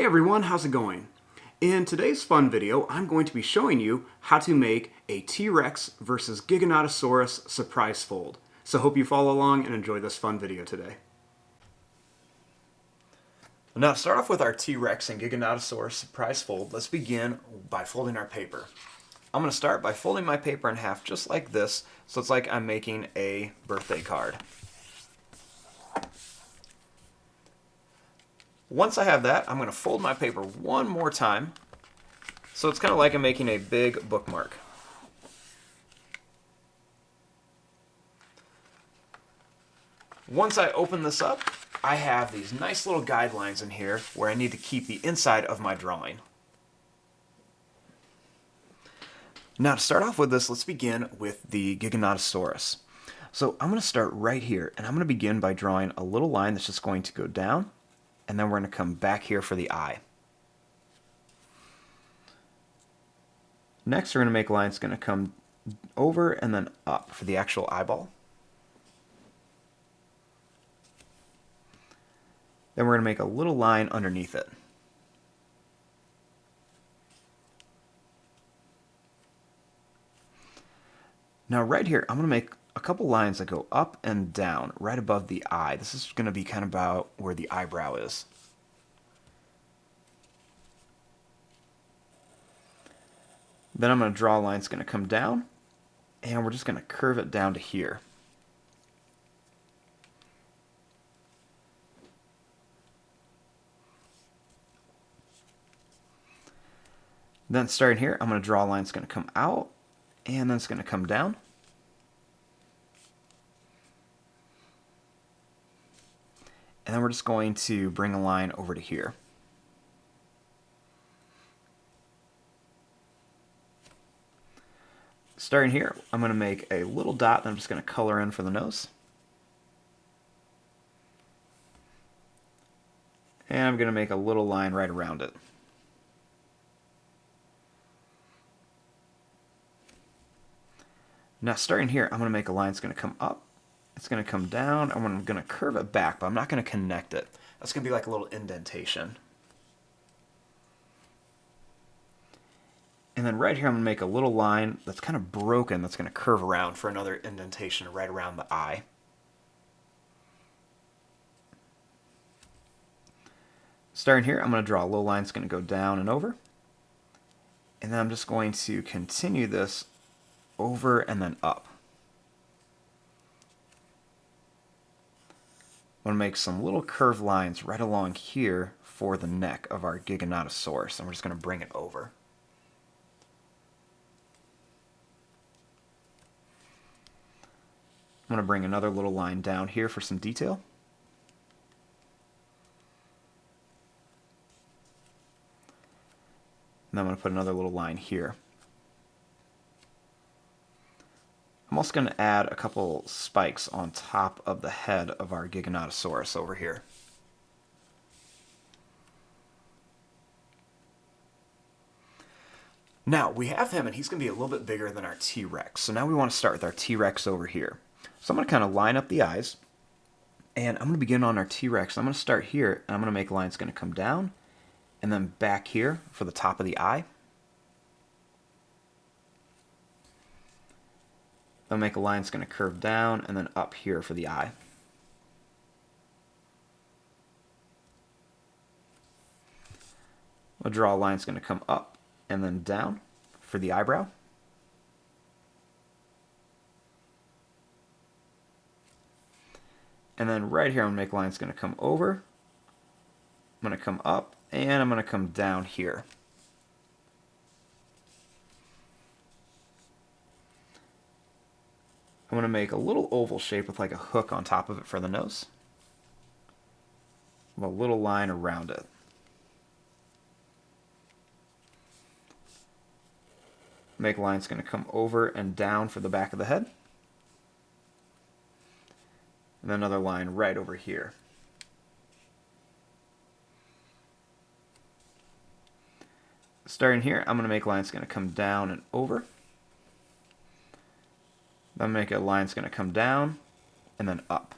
Hey everyone, how's it going? In today's fun video, I'm going to be showing you how to make a T-Rex versus Giganotosaurus Surprise Fold. So hope you follow along and enjoy this fun video today. Now to start off with our T-Rex and Giganotosaurus Surprise Fold, let's begin by folding our paper. I'm going to start by folding my paper in half just like this, so it's like I'm making a birthday card. Once I have that, I'm going to fold my paper one more time, so it's kind of like I'm making a big bookmark. Once I open this up, I have these nice little guidelines in here where I need to keep the inside of my drawing. Now to start off with this, let's begin with the Giganotosaurus. So I'm going to start right here, and I'm going to begin by drawing a little line that's just going to go down, and then we're going to come back here for the eye. Next, we're going to make lines going to come over and then up for the actual eyeball. Then we're going to make a little line underneath it. Now right here, I'm going to make a couple lines that go up and down right above the eye. This is going to be kind of about where the eyebrow is. Then I'm going to draw a line that's going to come down, and we're just going to curve it down to here. Then starting here, I'm going to draw a line that's going to come out, and then it's going to come down. And then we're just going to bring a line over to here. Starting here, I'm going to make a little dot that I'm just going to color in for the nose. And I'm going to make a little line right around it. Now starting here, I'm going to make a line that's going to come up. It's going to come down, and I'm going to curve it back, but I'm not going to connect it. That's going to be like a little indentation. And then right here, I'm going to make a little line that's kind of broken that's going to curve around for another indentation right around the eye. Starting here, I'm going to draw a little line that's going to go down and over. And then I'm just going to continue this over and then up. I'm going to make some little curved lines right along here for the neck of our Giganotosaurus, and we're just going to bring it over. I'm going to bring another little line down here for some detail. And then I'm going to put another little line here. I'm also going to add a couple spikes on top of the head of our Giganotosaurus over here. Now we have him, and he's going to be a little bit bigger than our T-Rex. So now we want to start with our T-Rex over here. So I'm going to kind of line up the eyes, and I'm going to begin on our T-Rex. I'm going to start here, and I'm going to make lines going to come down, and then back here for the top of the eye. I'll make a line that's going to curve down and then up here for the eye. I'll draw a line that's going to come up and then down for the eyebrow. And then right here, I'm going to make a line that's going to come over. I'm going to come up, and I'm going to come down here. I'm going to make a little oval shape with like a hook on top of it for the nose. With a little line around it. Make a line that's going to come over and down for the back of the head. And then another line right over here. Starting here, I'm going to make lines that's going to come down and over. Then make a line that's going to come down and then up.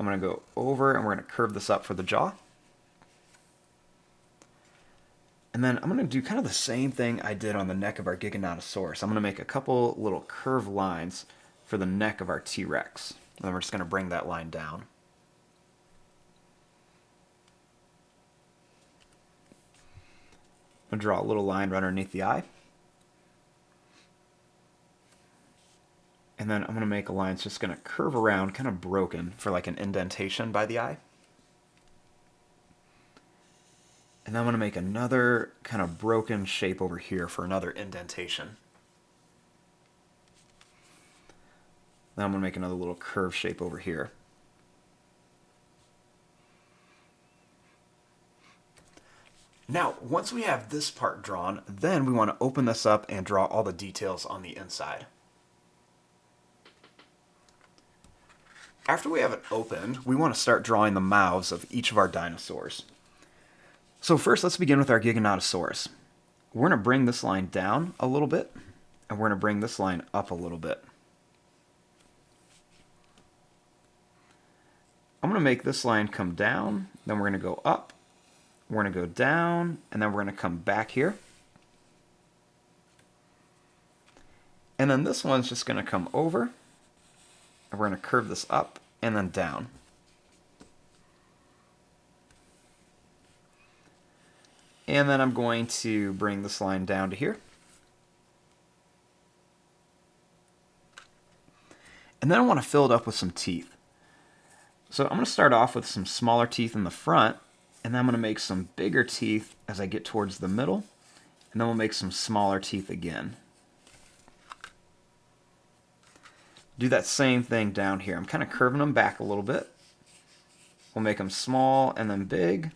I'm going to go over and we're going to curve this up for the jaw. And then I'm going to do kind of the same thing I did on the neck of our Giganotosaurus. I'm going to make a couple little curved lines for the neck of our T-Rex. And then we're just going to bring that line down. I'm going to draw a little line right underneath the eye. And then I'm going to make a line that's just going to curve around, kind of broken, for like an indentation by the eye. And then I'm going to make another kind of broken shape over here for another indentation. Then I'm going to make another little curved shape over here. Now, once we have this part drawn, then we want to open this up and draw all the details on the inside. After we have it opened, we want to start drawing the mouths of each of our dinosaurs. So first, let's begin with our Giganotosaurus. We're going to bring this line down a little bit, and we're going to bring this line up a little bit. I'm going to make this line come down, then we're going to go up, we're going to go down, and then we're going to come back here. And then this one's just going to come over, and we're going to curve this up and then down. And then I'm going to bring this line down to here. And then I want to fill it up with some teeth. So I'm going to start off with some smaller teeth in the front, and then I'm going to make some bigger teeth as I get towards the middle, and then we'll make some smaller teeth again. Do that same thing down here. I'm kind of curving them back a little bit. We'll make them small and then big,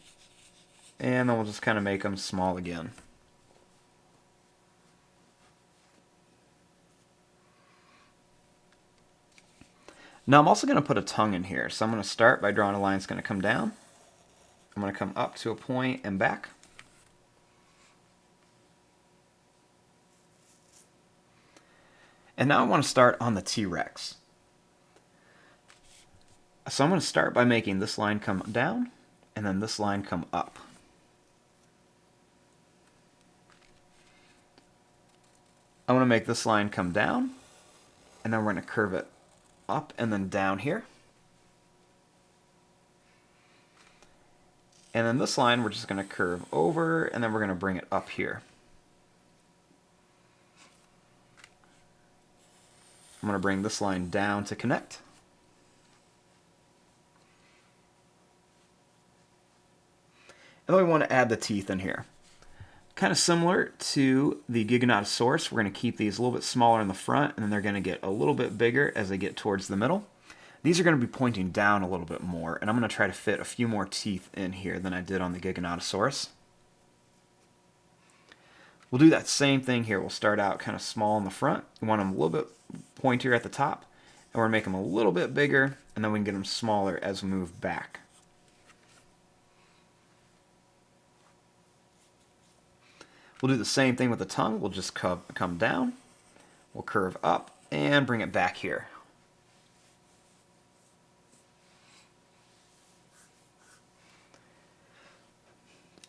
and then we'll just kind of make them small again. Now I'm also going to put a tongue in here. So I'm going to start by drawing a line that's going to come down. I'm going to come up to a point and back. And now I want to start on the T-Rex. So I'm going to start by making this line come down and then this line come up. I'm going to make this line come down, and then we're going to curve it up and then down here. And then this line we're just going to curve over, and then we're going to bring it up here. I'm going to bring this line down to connect. And then we want to add the teeth in here. Kind of similar to the Giganotosaurus, we're going to keep these a little bit smaller in the front, and then they're going to get a little bit bigger as they get towards the middle. These are going to be pointing down a little bit more, and I'm going to try to fit a few more teeth in here than I did on the Giganotosaurus. We'll do that same thing here. We'll start out kind of small in the front. We want them a little bit pointier at the top, and we're going to make them a little bit bigger, and then we can get them smaller as we move back. We'll do the same thing with the tongue. We'll just come down, we'll curve up, and bring it back here.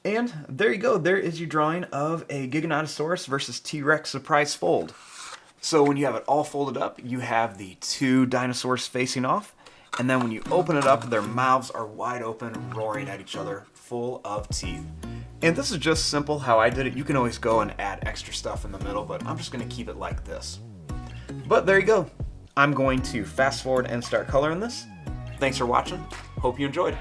And there you go. There is your drawing of a Giganotosaurus versus T-Rex Surprise Fold. So when you have it all folded up, you have the two dinosaurs facing off, and then when you open it up, their mouths are wide open, roaring at each other, full of teeth. And this is just simple how I did it. You can always go and add extra stuff in the middle, but I'm just going to keep it like this. But there you go. I'm going to fast forward and start coloring this. Thanks for watching. Hope you enjoyed.